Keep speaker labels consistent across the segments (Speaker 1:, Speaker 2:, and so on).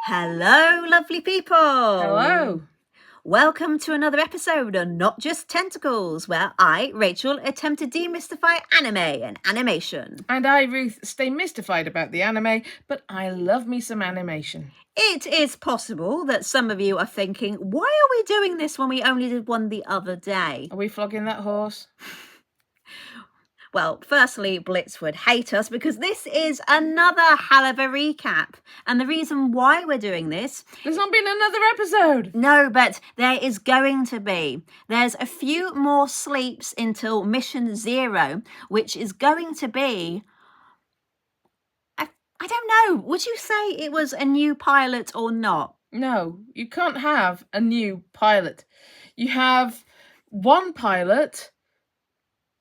Speaker 1: Hello, lovely people.
Speaker 2: Hello.
Speaker 1: Welcome to another episode of Not Just Tentacles, where I, Rachel, attempt to demystify anime and animation.
Speaker 2: And I, Ruth, stay mystified about the anime, but I love me some animation.
Speaker 1: It is possible that some of you are thinking, why are we doing this when we only did one the other day?
Speaker 2: Are we flogging that horse?
Speaker 1: Well, firstly, Blitz would hate us because this is another Helluva recap. And the reason why we're doing this...
Speaker 2: There's not been another episode.
Speaker 1: No, but there is going to be. There's a few more sleeps until Mission 0, which is going to be... I don't know. Would you say it was a new pilot or not?
Speaker 2: No, you can't have a new pilot. You have one pilot...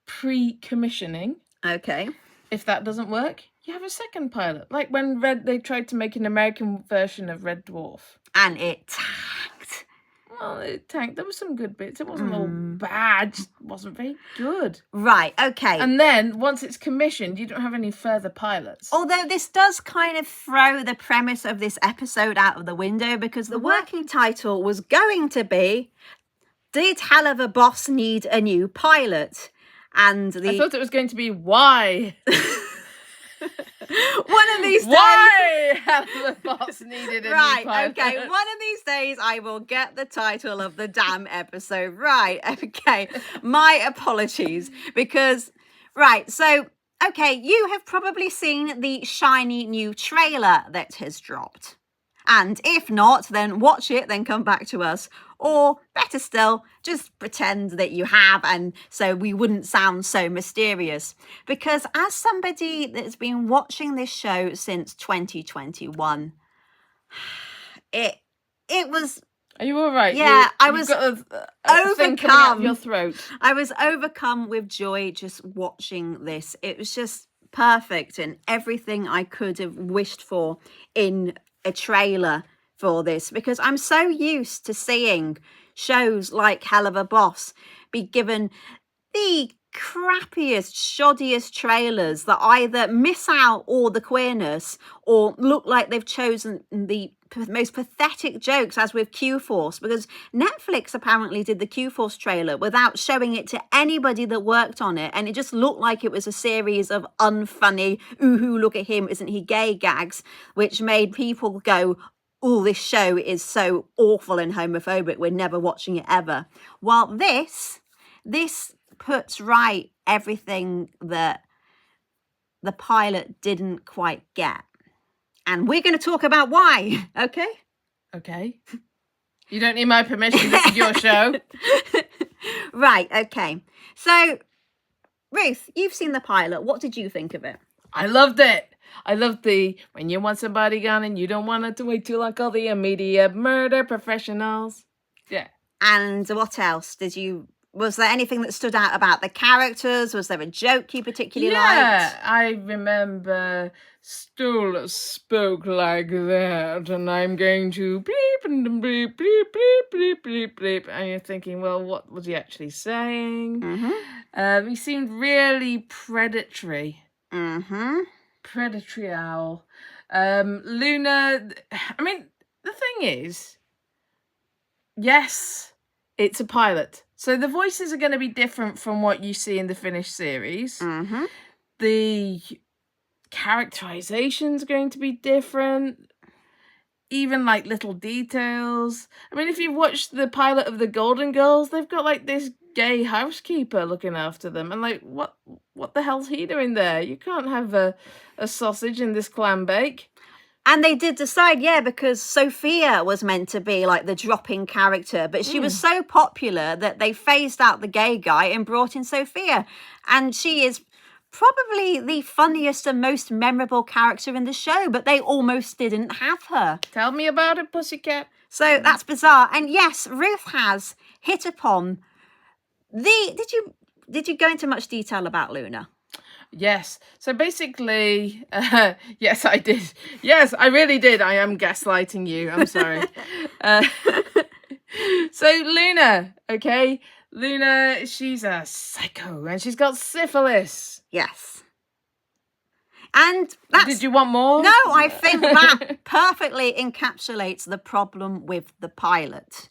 Speaker 2: pre-commissioning.
Speaker 1: Okay.
Speaker 2: If that doesn't work, you have a second pilot. Like when they tried to make an American version of Red Dwarf.
Speaker 1: And it tanked.
Speaker 2: Well, it tanked. There were some good bits. It wasn't all bad. Just wasn't very good.
Speaker 1: Right, okay.
Speaker 2: And then, once it's commissioned, you don't have any further pilots.
Speaker 1: Although this does kind of throw the premise of this episode out of the window, because the working title was going to be, Did Helluva Boss Need a New Pilot? And
Speaker 2: I thought it was going to be why.
Speaker 1: One of these days.
Speaker 2: Why Helluva Boss needed a new pilot.
Speaker 1: Right, okay. One of these days I will get the title of the damn episode right. Okay. My apologies. Because, right, so, okay, you have probably seen the shiny new trailer that has dropped. And if not, then watch it, then come back to us. Or better still, just pretend that you have, and so we wouldn't sound so mysterious. Because as somebody that's been watching this show since 2021, it was...
Speaker 2: Are you all right?
Speaker 1: Yeah, I
Speaker 2: you've
Speaker 1: was
Speaker 2: got a thing coming out of your throat.
Speaker 1: I was overcome with joy just watching this. It was just perfect and everything I could have wished for in a trailer for this, because I'm so used to seeing shows like Helluva Boss be given the crappiest, shoddiest trailers that either miss out all the queerness or look like they've chosen the most pathetic jokes, as with Q-Force, because Netflix apparently did the Q-Force trailer without showing it to anybody that worked on it, and it just looked like it was a series of unfunny, ooh, look at him, isn't he gay gags, which made people go, oh, this show is so awful and homophobic, we're never watching it ever. While this puts right everything that the pilot didn't quite get. And we're going to talk about why, okay?
Speaker 2: Okay. You don't need my permission, this is your show.
Speaker 1: Right, okay. So, Ruth, you've seen the pilot. What did you think of it?
Speaker 2: I loved it. I loved the, when you want somebody gone and you don't want it to wait too long, call the immediate murder professionals. Yeah.
Speaker 1: And what else was there anything that stood out about the characters? Was there a joke you particularly liked?
Speaker 2: Yeah, I remember Stool spoke like that, and I'm going to bleep and bleep, bleep, bleep, bleep, bleep, bleep. And you're thinking, well, what was he actually saying?
Speaker 1: Mm-hmm.
Speaker 2: He seemed really predatory.
Speaker 1: Mm-hmm.
Speaker 2: Predatory owl. Luna, I mean, the thing is, yes, it's a pilot. So the voices are going to be different from what you see in the finished series.
Speaker 1: Mm-hmm.
Speaker 2: The characterization's going to be different. Even like little details. I mean, if you've watched the pilot of the Golden Girls, they've got like this gay housekeeper looking after them. And like, what the hell's he doing there? You can't have a sausage in this clam bake.
Speaker 1: And they did decide, yeah, because Sophia was meant to be like the drop-in character, but she was so popular that they phased out the gay guy and brought in Sophia. And she is probably the funniest and most memorable character in the show, but they almost didn't have her.
Speaker 2: Tell me about it, pussycat.
Speaker 1: So that's bizarre. And yes, Ruth has hit upon did you go into much detail about Luna?
Speaker 2: Yes. So basically, yes, I did. Yes, I really did. I am gaslighting you. I'm sorry. So Luna, okay? Luna, she's a psycho and she's got syphilis.
Speaker 1: Yes. And that's...
Speaker 2: Did you want more?
Speaker 1: No, I think that perfectly encapsulates the problem with the pilot,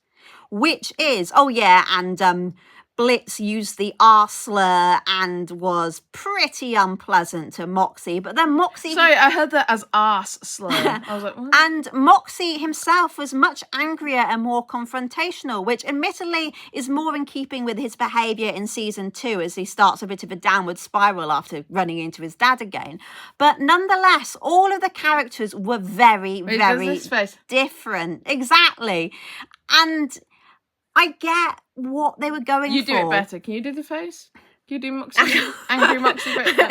Speaker 1: which is, oh yeah, and Blitz used the R slur and was pretty unpleasant to Moxie, but then Moxie...
Speaker 2: Sorry, I heard that as arse slur. I was like, what?
Speaker 1: And Moxie himself was much angrier and more confrontational, which admittedly is more in keeping with his behaviour in season 2 as he starts a bit of a downward spiral after running into his dad again. But nonetheless, all of the characters were very, very different. Exactly. And I get what they were going for.
Speaker 2: You do it better. Can you do the face? Can you do Moxie? Angry Moxie better?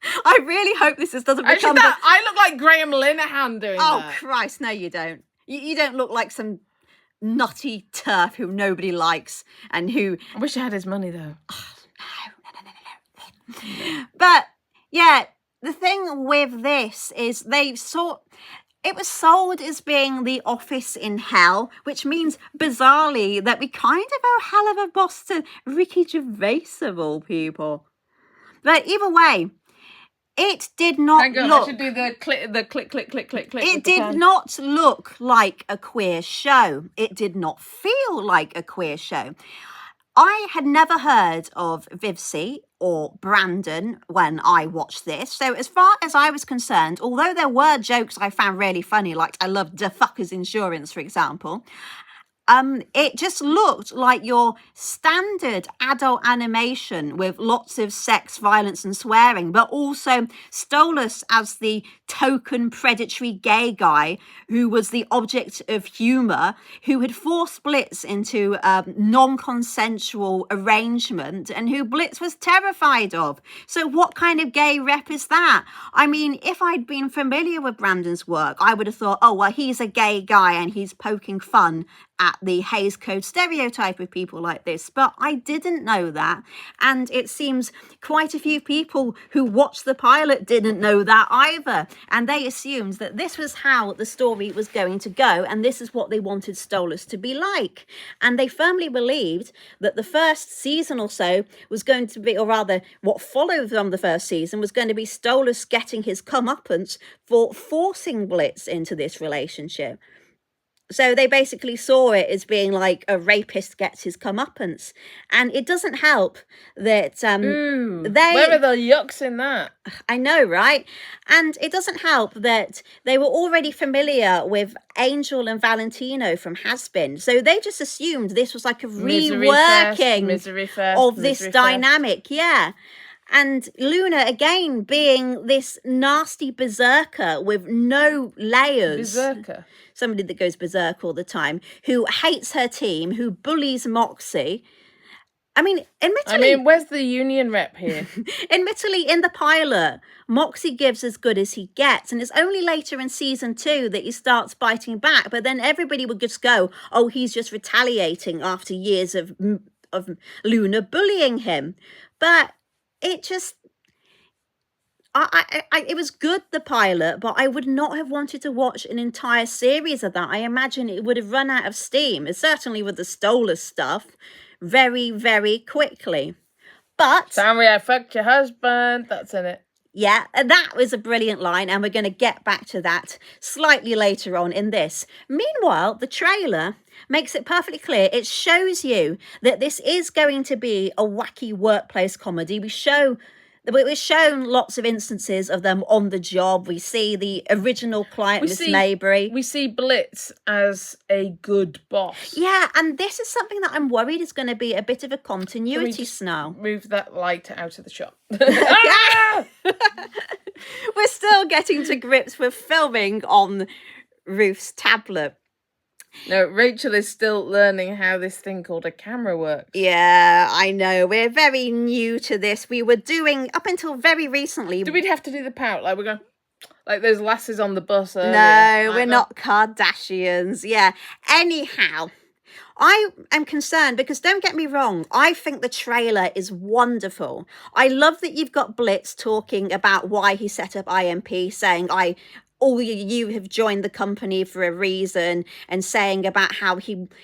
Speaker 1: I really hope this doesn't become...
Speaker 2: I look like Graham Linehan doing that.
Speaker 1: Oh, Christ, no, you don't. You don't look like some nutty turf who nobody likes and who...
Speaker 2: I wish I had his money, though.
Speaker 1: Oh, no. But, yeah, the thing with this is it was sold as being the office in hell, which means, bizarrely, that we kind of owe hell of a boss to Ricky Gervais of all people. But either way, it did not look...
Speaker 2: I should do the click.
Speaker 1: It did not look like a queer show. It did not feel like a queer show. I had never heard of Vivcy or Brandon when I watched this. So as far as I was concerned, although there were jokes I found really funny, like I love the fuckers insurance, for example, it just looked like your standard adult animation with lots of sex, violence and swearing, but also Stolas as the token predatory gay guy who was the object of humour, who had forced Blitz into a non-consensual arrangement and who Blitz was terrified of. So what kind of gay rep is that? I mean, if I'd been familiar with Brandon's work, I would have thought, oh, well, he's a gay guy and he's poking fun at the Hays Code stereotype of people like this, but I didn't know that. And it seems quite a few people who watched the pilot didn't know that either. And they assumed that this was how the story was going to go, and this is what they wanted Stolas to be like. And they firmly believed that the first season or so was going to be, or rather what followed from the first season, was going to be Stolas getting his comeuppance for forcing Blitz into this relationship. So they basically saw it as being like a rapist gets his comeuppance. And it doesn't help that
Speaker 2: where are the yucks in that?
Speaker 1: I know, right? And it doesn't help that they were already familiar with Angel and Valentino from Has-Been. So they just assumed this was like a reworking of this dynamic. Yeah. And Luna, again, being this nasty berserker with no layers.
Speaker 2: Berserker?
Speaker 1: Somebody that goes berserk all the time, who hates her team, who bullies Moxie. I mean,
Speaker 2: where's the union rep here?
Speaker 1: Admittedly, in the pilot, Moxie gives as good as he gets. And it's only later in season 2 that he starts biting back. But then everybody would just go, oh, he's just retaliating after years of Luna bullying him. But it just... it was good, the pilot, but I would not have wanted to watch an entire series of that. I imagine it would have run out of steam, certainly with the Stolas stuff, very, very quickly. But...
Speaker 2: Sorry, I fucked your husband. That's in it.
Speaker 1: Yeah, that was a brilliant line, and we're going to get back to that slightly later on in this. Meanwhile, the trailer makes it perfectly clear. It shows you that this is going to be a wacky workplace comedy. We've shown lots of instances of them on the job. We see the original client, Miss Maybury.
Speaker 2: We see Blitz as a good boss.
Speaker 1: Yeah, and this is something that I'm worried is going to be a bit of a continuity snarl.
Speaker 2: Move that light out of the shop.
Speaker 1: We're still getting to grips with filming on Ruth's tablet.
Speaker 2: No, Rachel is still learning how this thing called a camera works.
Speaker 1: Yeah, I know. We're very new to this. We were doing, up until very recently...
Speaker 2: Do we have to do the pout? Like, we're going... Like those lasses on the bus earlier.
Speaker 1: No, we're not Kardashians. Yeah. Anyhow, I am concerned because, don't get me wrong, I think the trailer is wonderful. I love that you've got Blitz talking about why he set up IMP, saying, I you have joined the company for a reason, and saying about how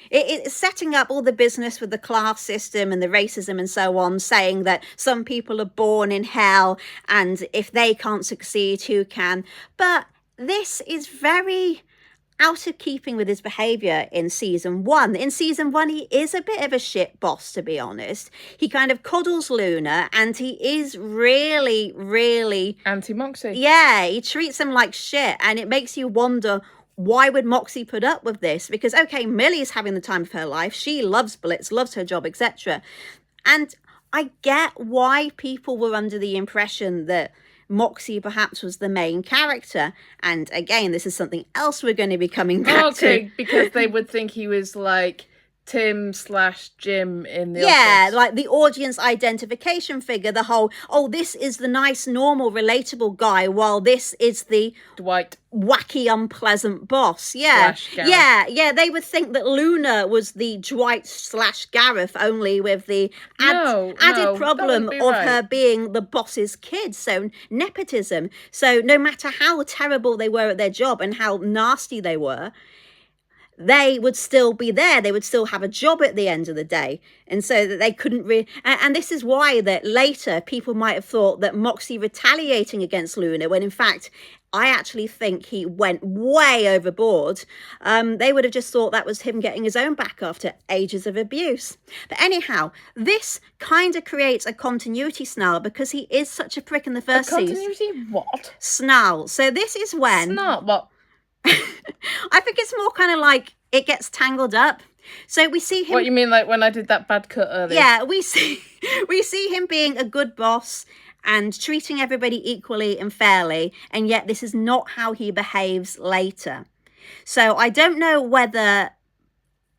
Speaker 1: it's setting up all the business with the class system and the racism and so on, saying that some people are born in hell, and if they can't succeed, who can? But this is very out of keeping with his behavior in season 1. In season 1, he is a bit of a shit boss, to be honest. He kind of coddles Luna, and he is really, really
Speaker 2: anti-Moxie.
Speaker 1: Yeah, he treats him like shit, and it makes you wonder, why would Moxie put up with this? Because, okay, Millie's having the time of her life. She loves Blitz, loves her job, etc. And I get why people were under the impression that Moxie perhaps was the main character. And again, this is something else we're going to be coming back to.
Speaker 2: Because they would think he was like Tim/Jim in the
Speaker 1: office.
Speaker 2: Like
Speaker 1: the audience identification figure, the whole, oh, this is the nice, normal, relatable guy, while this is the
Speaker 2: Dwight
Speaker 1: wacky, unpleasant boss. Yeah. They would think that Luna was the Dwight/Gareth, only with the added problem of her being the boss's kid. So nepotism. So no matter how terrible they were at their job and how nasty they were, they would still be there. They would still have a job at the end of the day. And so that they couldn't really... And this is why that later people might have thought that Moxie retaliating against Luna, when in fact, I actually think he went way overboard. They would have just thought that was him getting his own back after ages of abuse. But anyhow, this kind of creates a continuity snarl, because he is such a prick in the first season.
Speaker 2: Continuity what?
Speaker 1: Snarl. So this is when...
Speaker 2: Snarl? What?
Speaker 1: I think it's more kind of like it gets tangled up. So we see him...
Speaker 2: What, you mean like when I did that bad cut earlier?
Speaker 1: Yeah, we see him being a good boss and treating everybody equally and fairly, and yet this is not how he behaves later. So I don't know whether...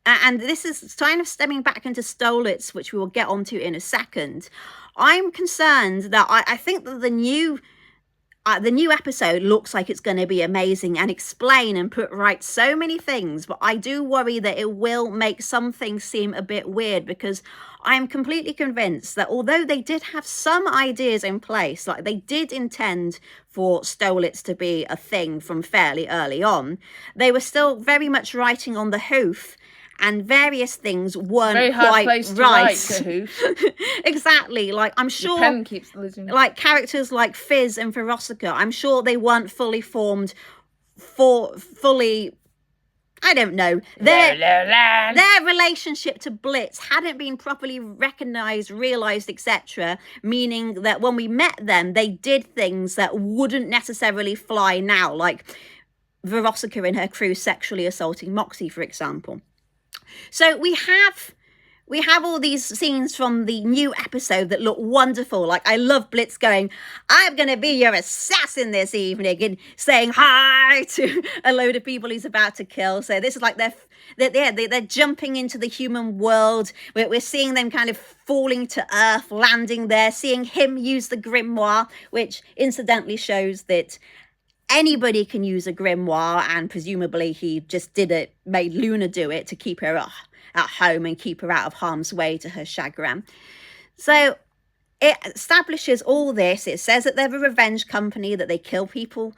Speaker 1: And this is kind of stemming back into Stolitz, which we will get onto in a second. I'm concerned that I think that the new episode looks like it's going to be amazing and explain and put right so many things, but I do worry that it will make some things seem a bit weird, because I'm completely convinced that although they did have some ideas in place, like they did intend for Stolitz to be a thing from fairly early on, they were still very much writing on the hoof, and various things weren't
Speaker 2: very hard
Speaker 1: quite
Speaker 2: place to
Speaker 1: right.
Speaker 2: Write, to hoof.
Speaker 1: Exactly. Like, I'm sure...
Speaker 2: Your pen keeps losing.
Speaker 1: Like, characters like Fizz and Ferocica, I'm sure they weren't fully formed fully... I don't know. Their relationship to Blitz hadn't been properly recognised, realised, etc. Meaning that when we met them, they did things that wouldn't necessarily fly now. Like Verocica and her crew sexually assaulting Moxie, for example. So we have all these scenes from the new episode that look wonderful. Like, I love Blitz going, I'm going to be your assassin this evening, and saying hi to a load of people he's about to kill. So this is like they're jumping into the human world. We're seeing them kind of falling to earth, landing there, seeing him use the grimoire, which incidentally shows that anybody can use a grimoire, and presumably he just made Luna do it to keep her at home and keep her out of harm's way, to her chagrin. So it establishes all this. It says that they're a revenge company, that they kill people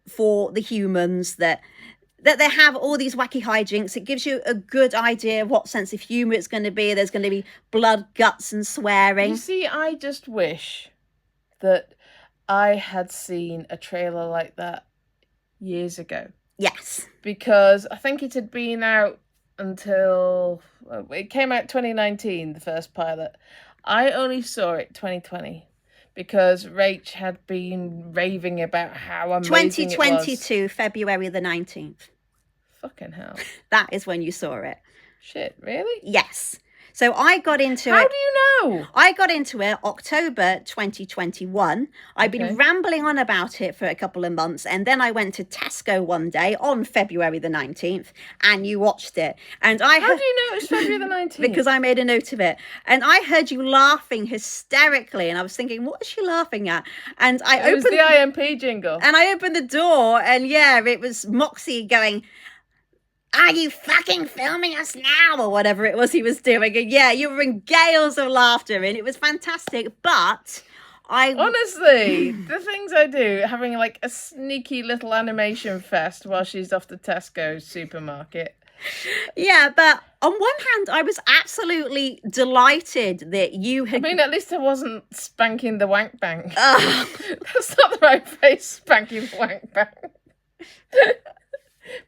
Speaker 1: for the humans, that they have all these wacky hijinks. It gives you a good idea of what sense of humour it's going to be. There's going to be blood, guts and swearing.
Speaker 2: You see, I just wish that I had seen a trailer like that years ago.
Speaker 1: Yes.
Speaker 2: Because I think it had been out until... It came out 2019, the first pilot. I only saw it 2020 because Rach had been raving about how amazing
Speaker 1: 2022,
Speaker 2: it was.
Speaker 1: February the 19th.
Speaker 2: Fucking hell.
Speaker 1: That is when you saw it.
Speaker 2: Shit, really?
Speaker 1: Yes. So I got into it.
Speaker 2: How do you know?
Speaker 1: I got into it October 2021. I've been rambling on about it for a couple of months, and then I went to Tesco one day on February the 19th, and you watched it. And
Speaker 2: How do you know it was February the 19th?
Speaker 1: Because I made a note of it. And I heard you laughing hysterically, and I was thinking, what is she laughing at? And
Speaker 2: it was the IMP jingle.
Speaker 1: And I opened the door, and yeah, it was Moxie going, "Are you fucking filming us now?" or whatever it was he was doing. And yeah, you were in gales of laughter, and it was fantastic. But
Speaker 2: Honestly, the things I do, having like a sneaky little animation fest while she's off the Tesco supermarket.
Speaker 1: Yeah, but on one hand, I was absolutely delighted that you had.
Speaker 2: I mean, at least I wasn't spanking the wank bank. That's not the right phrase, spanking the wank bank.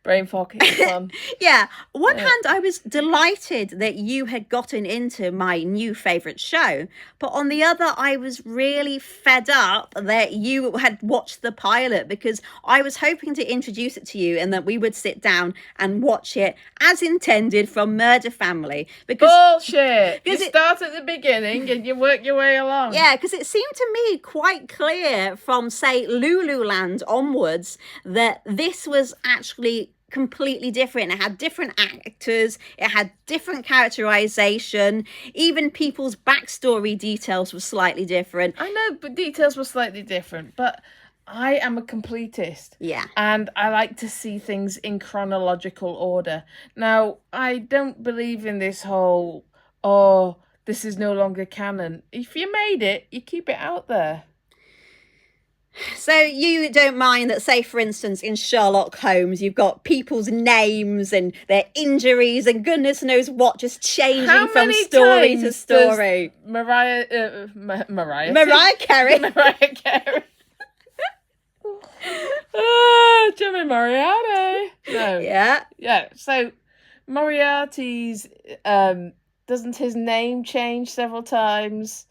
Speaker 2: Brain fog, it's fun.
Speaker 1: Yeah, on one hand, I was delighted that you had gotten into my new favourite show, but on the other, I was really fed up that you had watched the pilot, because I was hoping to introduce it to you and that we would sit down and watch it as intended from Murder Family. Because
Speaker 2: bullshit! You start at the beginning and you work your way along.
Speaker 1: Yeah, because it seemed to me quite clear from, say, Lululand onwards that this was actually completely different. It had different actors, it had different characterization, even people's backstory details were slightly different.
Speaker 2: I know, but details were slightly different, but I am a completist.
Speaker 1: Yeah.
Speaker 2: And I like to see things in chronological order. Now, I don't believe in this whole, oh, this is no longer canon. If you made it, you keep it out there.
Speaker 1: So you don't mind that, say, for instance, in Sherlock Holmes, you've got people's names and their injuries and goodness knows what just changing from story to story.
Speaker 2: Mariah Carey.
Speaker 1: Mariah Carey.
Speaker 2: Jimmy Moriarty. No.
Speaker 1: Yeah.
Speaker 2: Yeah. So Moriarty's doesn't his name change several times?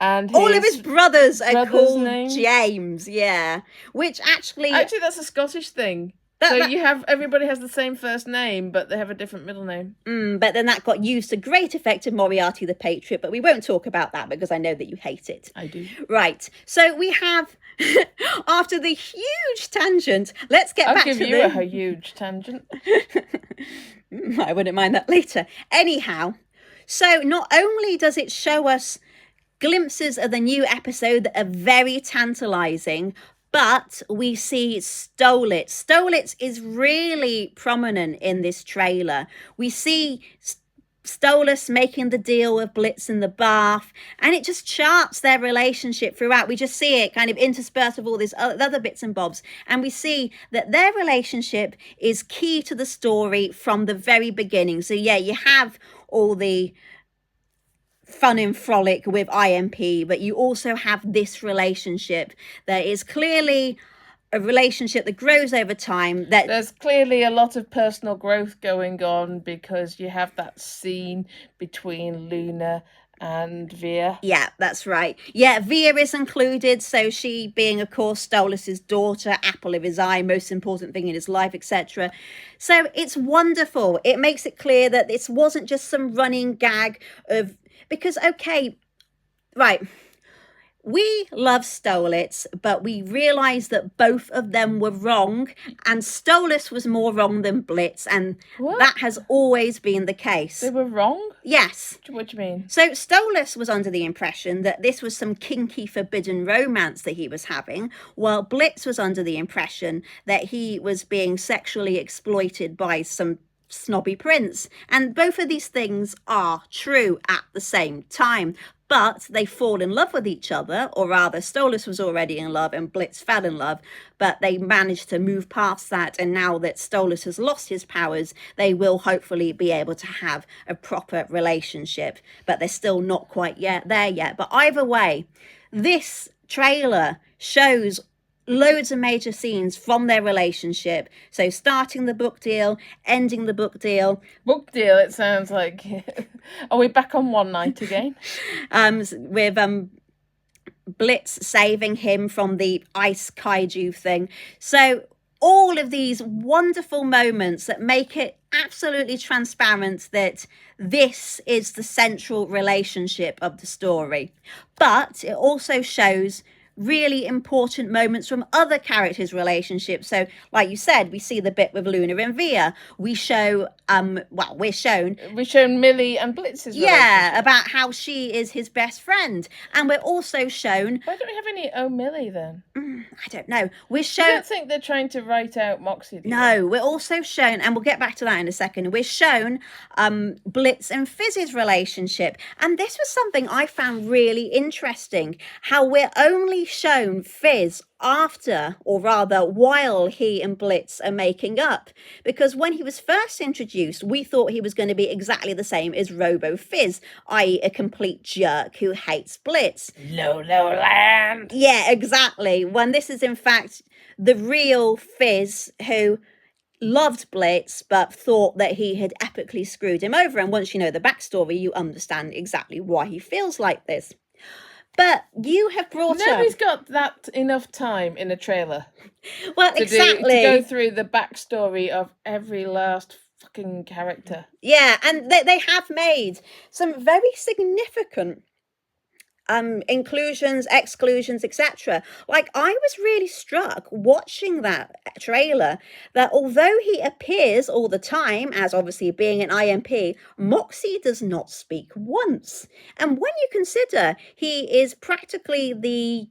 Speaker 2: And
Speaker 1: all of his brothers are called
Speaker 2: names?
Speaker 1: James, yeah. Which actually
Speaker 2: that's a Scottish thing. Everybody has the same first name, but they have a different middle name.
Speaker 1: But then that got used to great effect in Moriarty the Patriot, but we won't talk about that because I know that you hate it.
Speaker 2: I do.
Speaker 1: Right. So we have, after the huge tangent, let's get back to
Speaker 2: I'll give you a huge tangent.
Speaker 1: I wouldn't mind that later. Anyhow, so not only does it show us glimpses of the new episode that are very tantalizing, but we see Stolitz. Stolitz is really prominent in this trailer. We see Stolitz making the deal with Blitz in the bath, and it just charts their relationship throughout. We just see it kind of interspersed with all these other bits and bobs, and we see that their relationship is key to the story from the very beginning. So yeah, you have all the fun and frolic with IMP, but you also have this relationship that is clearly a relationship that grows over time. That
Speaker 2: there's clearly a lot of personal growth going on, because you have that scene between Luna and Veer.
Speaker 1: Yeah, that's right. Yeah, Veer is included, so she being, of course, Stolitz's daughter, apple of his eye, most important thing in his life, etc. So it's wonderful. It makes it clear that this wasn't just some running gag of, because, okay, right, we love Stolitz, but we realise that both of them were wrong, and Stolitz was more wrong than Blitz, and that has always been the case.
Speaker 2: They were wrong?
Speaker 1: Yes.
Speaker 2: What do you mean?
Speaker 1: So Stolitz was under the impression that this was some kinky, forbidden romance that he was having, while Blitz was under the impression that he was being sexually exploited by some snobby prince. And both of these things are true at the same time, but they fall in love with each other, or rather Stolitz was already in love and Blitz fell in love, but they managed to move past that, and now that Stolitz has lost his powers, they will hopefully be able to have a proper relationship, but they're still not quite there yet. But either way, this trailer shows loads of major scenes from their relationship. So starting the book deal, ending the book deal.
Speaker 2: Book deal, it sounds like. Are we back on one night again?
Speaker 1: With Blitz saving him from the ice kaiju thing. So all of these wonderful moments that make it absolutely transparent that this is the central relationship of the story. But it also shows really important moments from other characters' relationships. So, like you said, we see the bit with Luna and Via. We're shown
Speaker 2: Millie and Blitz's
Speaker 1: yeah,
Speaker 2: relationship.
Speaker 1: about how she is his best friend. And we're also shown,
Speaker 2: Why don't we have any Oh Millie then?
Speaker 1: I don't know, we're
Speaker 2: I
Speaker 1: shown,
Speaker 2: don't think they're trying to write out Moxie.
Speaker 1: no, we're also shown, and we'll get back to that in a second, we're shown Blitz and Fizz's relationship. And this was something I found really interesting, how we're only shown Fizz after, or rather while he and Blitz are making up, because when he was first introduced we thought he was going to be exactly the same as Robo Fizz, i.e. a complete jerk who hates Blitz.
Speaker 2: Lowland.
Speaker 1: Yeah, exactly, when this is in fact the real Fizz who loved Blitz but thought that he had epically screwed him over. And once you know the backstory, you understand exactly why he feels like this. But you have brought
Speaker 2: Nobody's
Speaker 1: up...
Speaker 2: got that enough time in a trailer.
Speaker 1: Well, exactly.
Speaker 2: To go through the backstory of every last fucking character.
Speaker 1: Yeah, and they have made some very significant inclusions, exclusions, etc. Like, I was really struck watching that trailer that although he appears all the time as obviously being an IMP, Moxie does not speak once. And when you consider he is practically the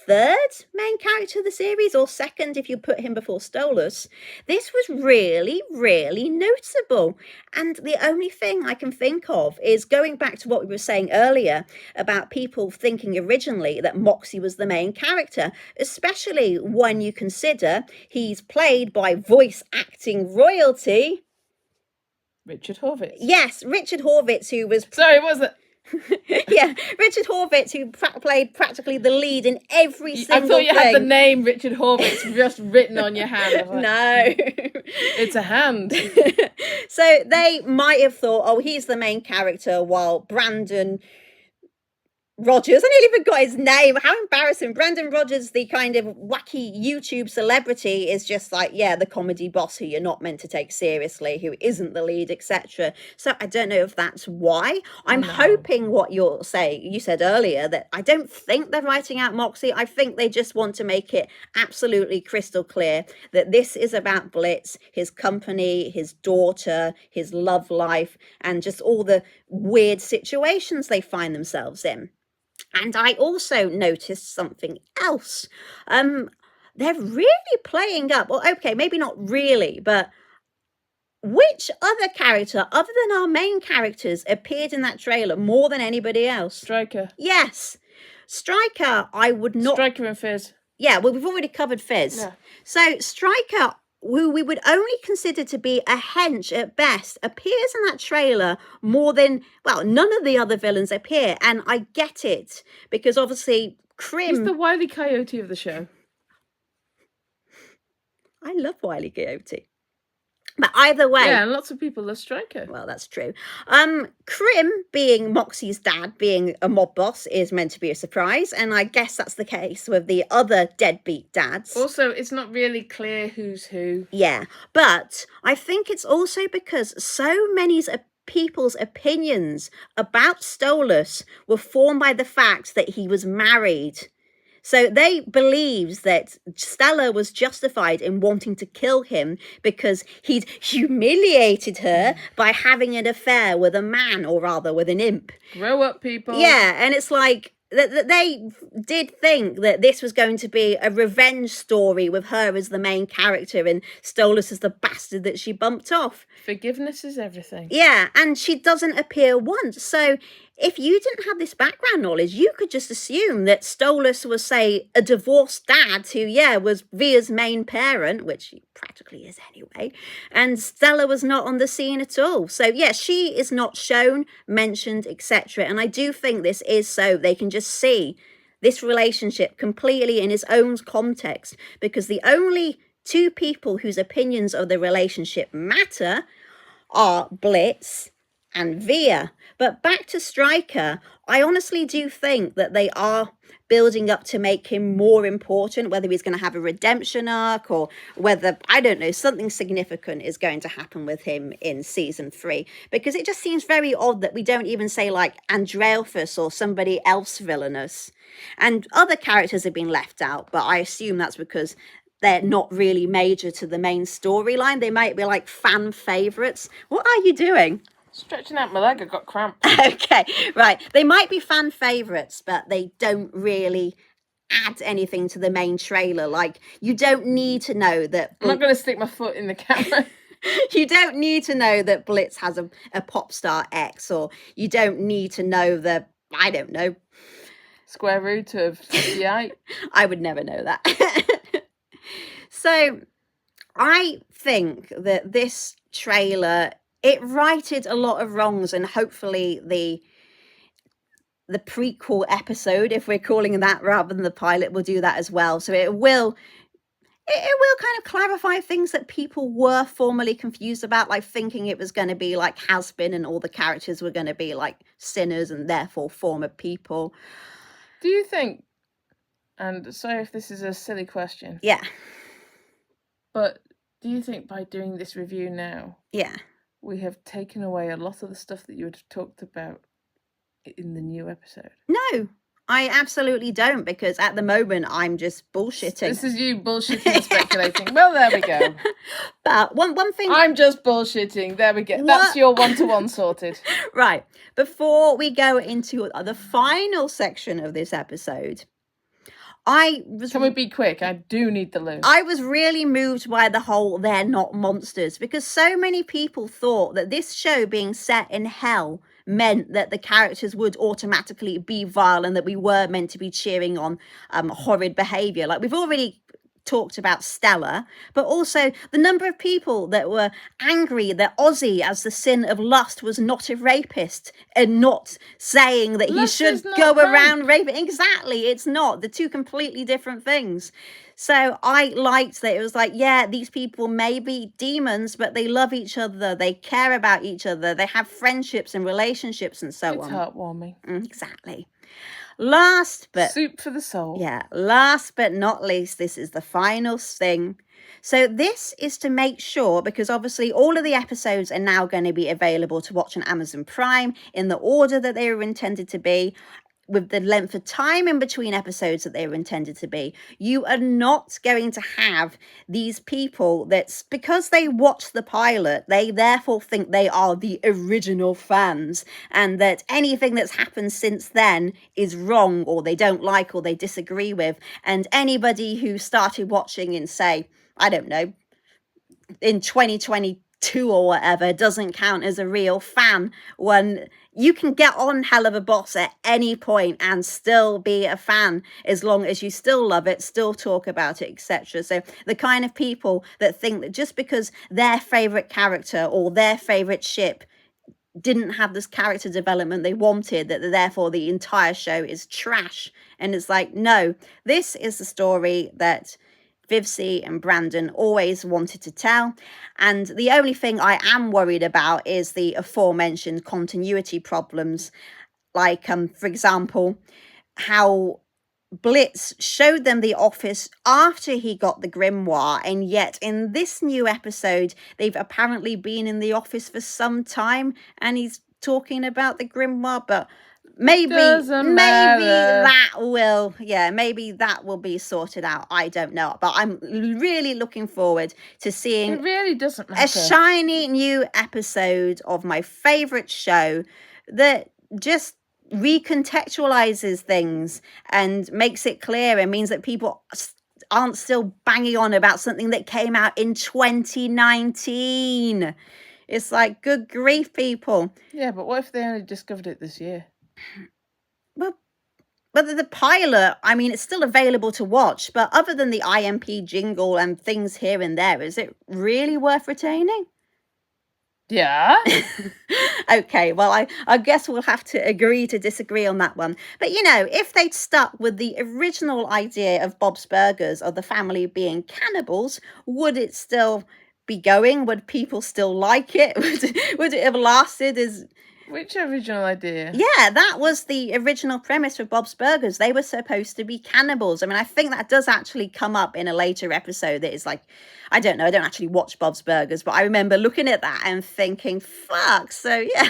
Speaker 1: third main character of the series, or second if you put him before Stolas, this was really, really noticeable. And the only thing I can think of is going back to what we were saying earlier about people thinking originally that Moxie was the main character, especially when you consider he's played by voice acting royalty.
Speaker 2: Richard Horvitz.
Speaker 1: Yes, Richard Horvitz, who was...
Speaker 2: Sorry, what was it?
Speaker 1: Yeah, Richard Horvitz, who played practically the lead in every single thing.
Speaker 2: I thought you had the name Richard Horvitz just written on your hand. Like,
Speaker 1: no.
Speaker 2: It's a hand.
Speaker 1: So they might have thought, oh, he's the main character, while Brandon Rogers, I nearly forgot his name, how embarrassing. Brandon Rogers, the kind of wacky YouTube celebrity, is just like, yeah, the comedy boss who you're not meant to take seriously, who isn't the lead, etc. So I don't know if that's why. I'm hoping what you're saying, you said earlier, that I don't think they're writing out Moxie. I think they just want to make it absolutely crystal clear that this is about Blitz, his company, his daughter, his love life, and just all the weird situations they find themselves in. And I also noticed something else. They're really playing up, well, okay, maybe not really, but which other character other than our main characters appeared in that trailer more than anybody else?
Speaker 2: Stryker.
Speaker 1: Yes. Stryker, I would not...
Speaker 2: Stryker and Fizz.
Speaker 1: Yeah, well, we've already covered Fizz.
Speaker 2: Yeah.
Speaker 1: So Stryker, who we would only consider to be a hench at best, appears in that trailer more than, well, none of the other villains appear. And I get it, because obviously Krim...
Speaker 2: He's the Wile E. Coyote of the show.
Speaker 1: I love Wile E. Coyote. But either way...
Speaker 2: Yeah, and lots of people love Stryker.
Speaker 1: Well, that's true. Krim, being Moxie's dad, being a mob boss, is meant to be a surprise. And I guess that's the case with the other deadbeat dads.
Speaker 2: Also, it's not really clear who's who.
Speaker 1: Yeah, but I think it's also because so many people's opinions about Stolas were formed by the fact that he was married. So they believed that Stella was justified in wanting to kill him because he'd humiliated her by having an affair with a man, or rather with an imp.
Speaker 2: Grow up, people.
Speaker 1: Yeah, and it's like... they did think that this was going to be a revenge story with her as the main character and Stolas as the bastard that she bumped off.
Speaker 2: Forgiveness is everything.
Speaker 1: Yeah, and she doesn't appear once. So if you didn't have this background knowledge, you could just assume that Stolas was, say, a divorced dad who, yeah, was Via's main parent, which he practically is anyway, and Stella was not on the scene at all. So, yeah, she is not shown, mentioned, etc. And I do think this is so they can just see this relationship completely in its own context, because the only two people whose opinions of the relationship matter are Blitz and Via. But back to Stryker, I honestly do think that they are building up to make him more important, whether he's going to have a redemption arc or whether, I don't know, something significant is going to happen with him in season 3. Because it just seems very odd that we don't even say like Andrealphus or somebody else villainous. And other characters have been left out, but I assume that's because they're not really major to the main storyline. They might be like fan favorites. What are you doing?
Speaker 2: Stretching out my leg, I got cramp.
Speaker 1: Okay, right. They might be fan favorites, but they don't really add anything to the main trailer. Like, you don't need to know that.
Speaker 2: I'm not going to stick my foot in the camera.
Speaker 1: You don't need to know that Blitz has a pop star ex, or you don't need to know the, I don't know,
Speaker 2: square root of 58.
Speaker 1: I would never know that. So I think that this trailer, it righted a lot of wrongs, and hopefully the prequel episode, if we're calling it that rather than the pilot, will do that as well. So it will kind of clarify things that people were formerly confused about, like thinking it was going to be like Has Been and all the characters were going to be like sinners and therefore former people.
Speaker 2: Do you think, and sorry if this is a silly question.
Speaker 1: Yeah.
Speaker 2: But do you think by doing this review now,
Speaker 1: yeah,
Speaker 2: we have taken away a lot of the stuff that you would have talked about in the new episode?
Speaker 1: No, I absolutely don't, because at the moment I'm just bullshitting.
Speaker 2: This is you bullshitting and speculating. Well, there we go.
Speaker 1: But one thing...
Speaker 2: I'm just bullshitting. There we go. What? That's your one-to-one sorted. Right.
Speaker 1: Before we go into the final section of this episode,
Speaker 2: Can we be quick? I do need the loo.
Speaker 1: I was really moved by the whole "they're not monsters," because so many people thought that this show being set in hell meant that the characters would automatically be vile and that we were meant to be cheering on horrid behavior. Like, we've already talked about Stella, but also the number of people that were angry that Ozzy, as the sin of lust, was not a rapist, and not saying that he should go around raping. Exactly, it's not. They're two completely different things. So I liked that it was like, yeah, these people may be demons, but they love each other, they care about each other, they have friendships and relationships and so on.
Speaker 2: It's heartwarming.
Speaker 1: Exactly. Last but
Speaker 2: soup for the soul.
Speaker 1: Yeah, last but not least, this is the final thing. So this is to make sure, because obviously all of the episodes are now going to be available to watch on Amazon Prime in the order that they were intended to be, with the length of time in between episodes that they were intended to be. You are not going to have these people that's, because they watch the pilot, they therefore think they are the original fans, and that anything that's happened since then is wrong, or they don't like, or they disagree with. And anybody who started watching in, say, I don't know, in 2022 or whatever, doesn't count as a real fan. When you can get on Helluva Boss at any point and still be a fan, as long as you still love it, still talk about it, etc. So the kind of people that think that just because their favorite character or their favorite ship didn't have this character development they wanted, that therefore the entire show is trash. And it's like, no, this is the story that Vivsy and Brandon always wanted to tell. And the only thing I am worried about is the aforementioned continuity problems. Like, for example, how Blitz showed them the office after he got the grimoire, and yet in this new episode they've apparently been in the office for some time and he's talking about the grimoire. But maybe that will be sorted out. I don't know, but I'm really looking forward to seeing
Speaker 2: it really doesn't matter.
Speaker 1: A shiny new episode of my favorite show that just recontextualizes things and makes it clear, and means that people aren't still banging on about something that came out in 2019. It's like, good grief, people.
Speaker 2: Yeah, but what if they only discovered it this year?
Speaker 1: Well, but the pilot, I mean, it's still available to watch, but other than the IMP jingle and things here and there, is it really worth retaining?
Speaker 2: Yeah.
Speaker 1: Okay, well, I guess we'll have to agree to disagree on that one. But, you know, if they'd stuck with the original idea of Bob's Burgers, or the family being cannibals, would it still be going? Would people still like it? Would it have lasted as...
Speaker 2: Which original idea?
Speaker 1: Yeah, that was the original premise for Bob's Burgers. They were supposed to be cannibals. I mean, I think that does actually come up in a later episode that is like, I don't know, I don't actually watch Bob's Burgers, but I remember looking at that and thinking, fuck. So yeah,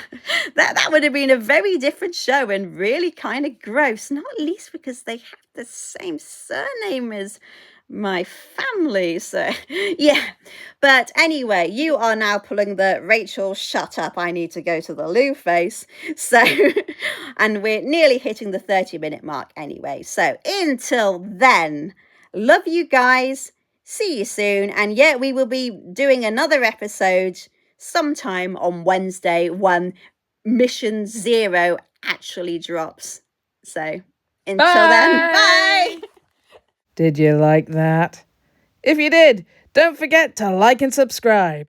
Speaker 1: that would have been a very different show and really kind of gross, not least because they have the same surname as my family. So yeah, but anyway, you are now pulling the Rachel shut up, I need to go to the loo face. So and we're nearly hitting the 30-minute mark anyway, so until then, love you guys, see you soon, and yeah, we will be doing another episode sometime on Wednesday when Mission Zero actually drops. So until then, bye.
Speaker 2: Did you like that? If you did, don't forget to like and subscribe.